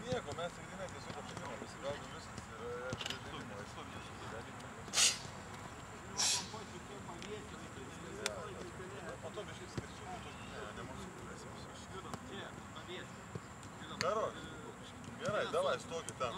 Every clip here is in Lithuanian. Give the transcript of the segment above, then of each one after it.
Nieko, mes vidinai tiesiog apšimimą pasigaudom viskas ir žaidimą. Po to biškai skirčiau, ne mūsų kūrėsim. Karoč, gerai, davai, stokit tam.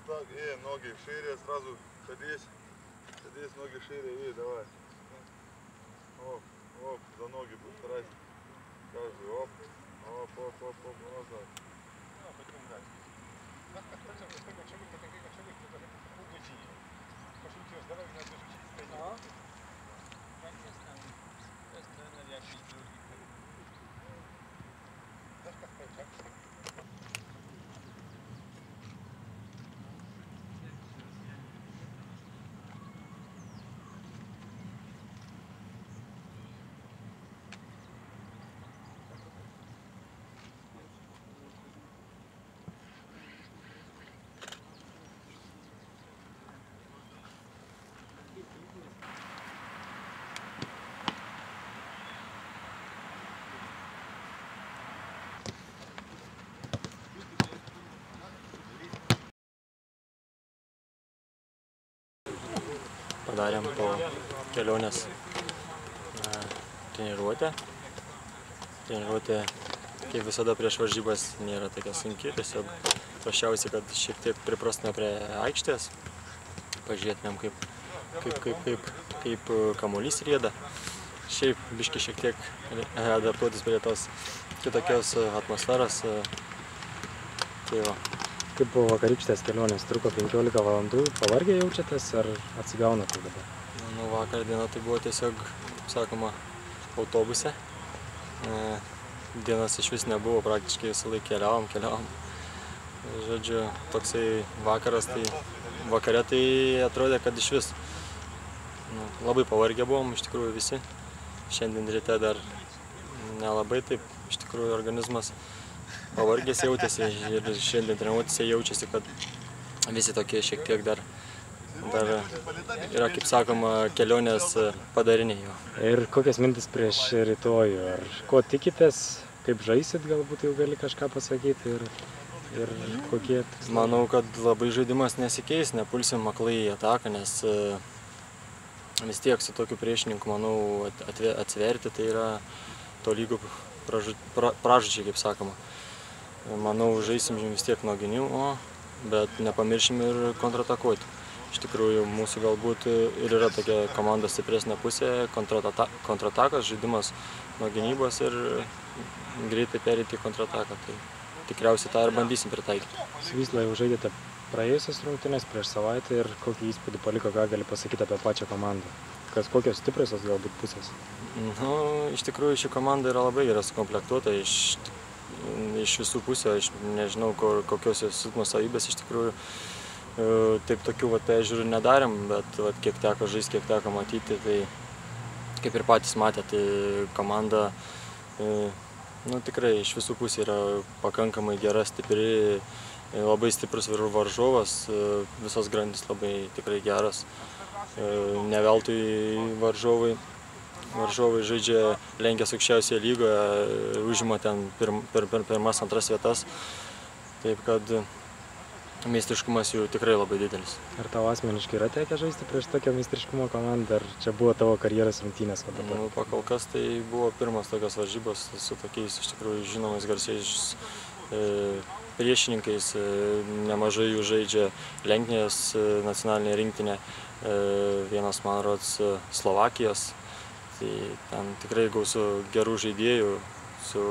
Так, ноги шире, сразу садись, ноги шире, давай. Оп, за ноги постарайся. Каждый, оп, назад. Padarėm po kelionės treniruotę. Treniruotė, kaip visada prieš varžybas, nėra tokia sunki, tiesiog prašiausiai, kad šiek tiek priprastume prie aikštės, pažiūrėtumėm, kaip kamuolys rieda. Šiaip biški šiek tiek adaptuotis prie tos kitokios atmosferos. Tai va. Kaip po vakarykštės kelionės truko 15 valandų, pavargę jaučiatės ar atsigaunate dabar? Nu, vakar diena tai buvo tiesiog, sakoma, autobuse. Dienas iš vis nebuvo, praktiškai visą laiką keliavom. Žodžiu, toksai vakaras, tai vakare tai atrodė, kad iš vis labai pavargę buvom, iš tikrųjų visi. Šiandien ryte dar nelabai taip, iš tikrųjų organizmas pavargęs jautėsi ir šiandien treniruotėse jaučiasi, kad visi tokie šiek tiek dar yra, kaip sakoma, kelionės padariniai jo. Ir kokias mintis prieš rytojų? Ar ko tikitės, kaip žaisit, galbūt jau gali kažką pasakyti ir kokie? Manau, kad labai žaidimas nesikeis, nepulsim aklai į ataką, nes vis tiek su tokiu priešininku, manau, atsverti tai yra tolygų pražūčiai, kaip sakoma. Manau, žaisim vis tiek nuo gynimo, bet nepamiršim ir kontratakuoti. Iš tikrųjų, mūsų galbūt ir yra tokia komandos stipresnė pusė, kontratakas, žaidimas nuo gynybos ir greitai perėti į kontrataką. Tai tikriausiai tą ir bandysim pritaikyti. Su Vysla jau žaidėte praėjusias rungtynes prieš savaitę ir kokį įspūdį paliko, ką gali pasakyti apie pačią komandą? Kokios stipriosios galbūt pusės? Nu, iš tikrųjų, ši komanda yra labai gerai sukomplektuota iš visų pusių. Aš nežinau, kokios jos silpnos savybės iš tikrųjų. taip tokių peržiūrų nedarėm, bet kiek teko žaisti, kiek teko matyti, tai kaip ir patys matė, tai komanda tikrai iš visų pusių yra pakankamai gera, stipri, labai stiprus varžovas, visos grandys labai tikrai geras. Ne veltui varžovai žaidžia Lenkijos aukščiausioje lygoje, užima ten pirmas, antras vietas, taip kad meistriškumas jų tikrai labai didelis. Ar tau asmeniškai yra tekę žaisti prieš tokią meistriškumo komandą, ar čia buvo tavo karjeros rungtynės? Pakol kas tai buvo pirmas tokios varžybos su tokiais iš tikrųjų žinomais garsiais priešininkais, nemažai jų žaidžia Lenkijos nacionalinė rinktinė, vienas man rods Slovakijos, tai ten tikrai gausu gerų žaidėjų su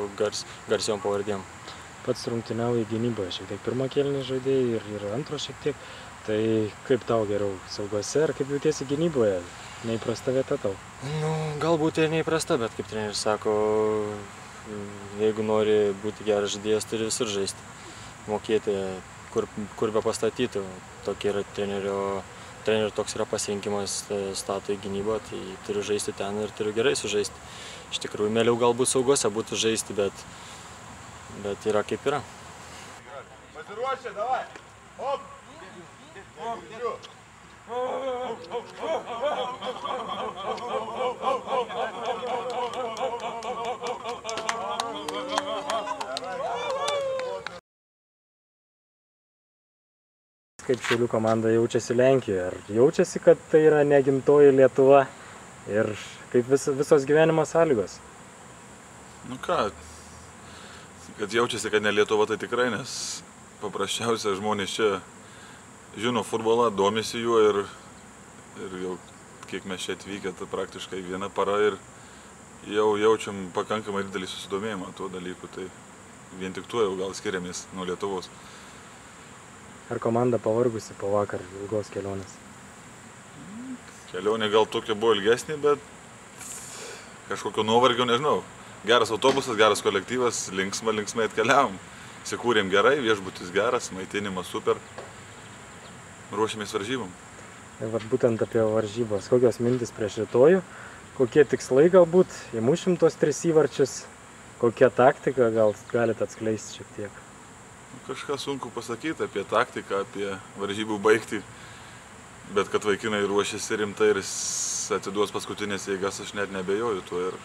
garsiom pavardėm. Pats rungtyniauji gynyboje, šiek tiek pirmą kėlinį žaidėjai ir antro šiek tiek, tai kaip tau geriau, saugose ar kaip jautiesi gynyboje? Neįprasta vieta tau? Galbūt ir neįprasta, bet kaip treneris sako, jeigu nori būti geras žaidėjas, turi visur žaisti, mokėti, kur be pastatytų. Tokia yra trenerio toks yra pasirinkimas, stato į gynybą, tai turiu žaisti ten ir turiu gerai sužaisti. Iš tikrųjų, mieliau galbūt saugose būtų žaisti, bet yra kaip yra. Pasiruošę, davai! Hop! Kaip Šiaulių komanda jaučiasi Lenkijoje? Ar jaučiasi, kad tai yra negimtoji Lietuva ir kaip visos gyvenimo sąlygos? Kad jaučiasi, kad ne Lietuva, tai tikrai, nes paprasčiausia žmonės čia žino futbolą, domisi juo ir jau kiek mes čia atvykę, tai praktiškai viena para ir jau jaučiam pakankamai didelį susidomėjimą tuo dalyku, tai vien tik tuo jau gal skiriamės nuo Lietuvos. Ar komanda pavargusi po vakar ilgos kelionės? Kelionė gal tokia buvo ilgesnė, bet kažkokio nuovargio nežinau. Geras autobusas, geras kolektyvas, linksmai atkeliavom. Įsikūrėm gerai, viešbutis geras, maitinimas super. Ruošėmės varžybom. Ir būtent apie varžybas. Kokios mintis prieš rytojų? Kokie tikslai galbūt? Įmušim tuos 3 įvarčius? Kokia taktika? Gal galite atskleisti šiek tiek? Kažką sunku pasakyti apie taktiką, apie varžybų baigtį. Bet kad vaikinai ruošiasi rimtai ir atiduos paskutinės jėgas, aš net nebejoju tuo. Ir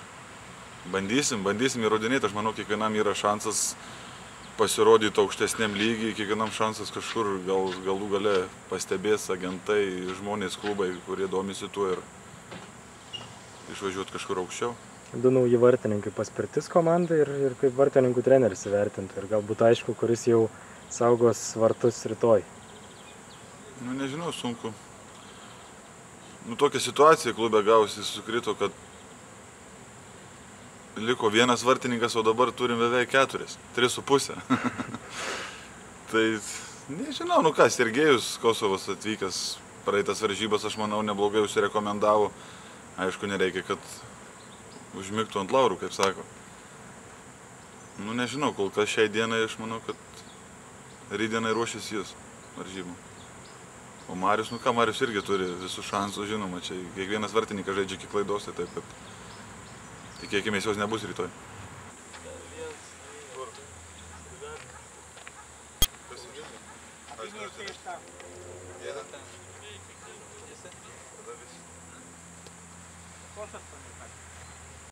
bandysim įrodinėti. Aš manau, kiekvienam yra šansas pasirodyti aukštesniam lygiai, kiekvienam šansas kažkur galų gale pastebės agentai, žmonės, klubai, kurie domisi tuo ir išvažiuoti kažkur aukščiau. 2 nauji vartininkai paspirtis komandai ir kaip vartininkų treneris įvertintų ir galbūt aišku, kuris jau saugos vartus rytoj. Nežinau, sunku. Tokia situacija klube gausi, sukrito, kad liko 1 vartininkas, o dabar turim beveik 4, 3,5. Tai nežinau, Sergejus Kosovas atvykęs praeitas varžybas, aš manau, neblogai užsirekomendavo. Aišku, nereikia, kad užmigtų ant laurų, kaip sako. Nežinau, kol kas šiai dienai aš manau, kad rytdienai ruošiasi jis varžybų. O Marius, Marius irgi turi visų šansų, žinoma, čia kiekvienas vartininkas žaidžia iki klaidos, taip kad tikėkime, jos nebus rytoj.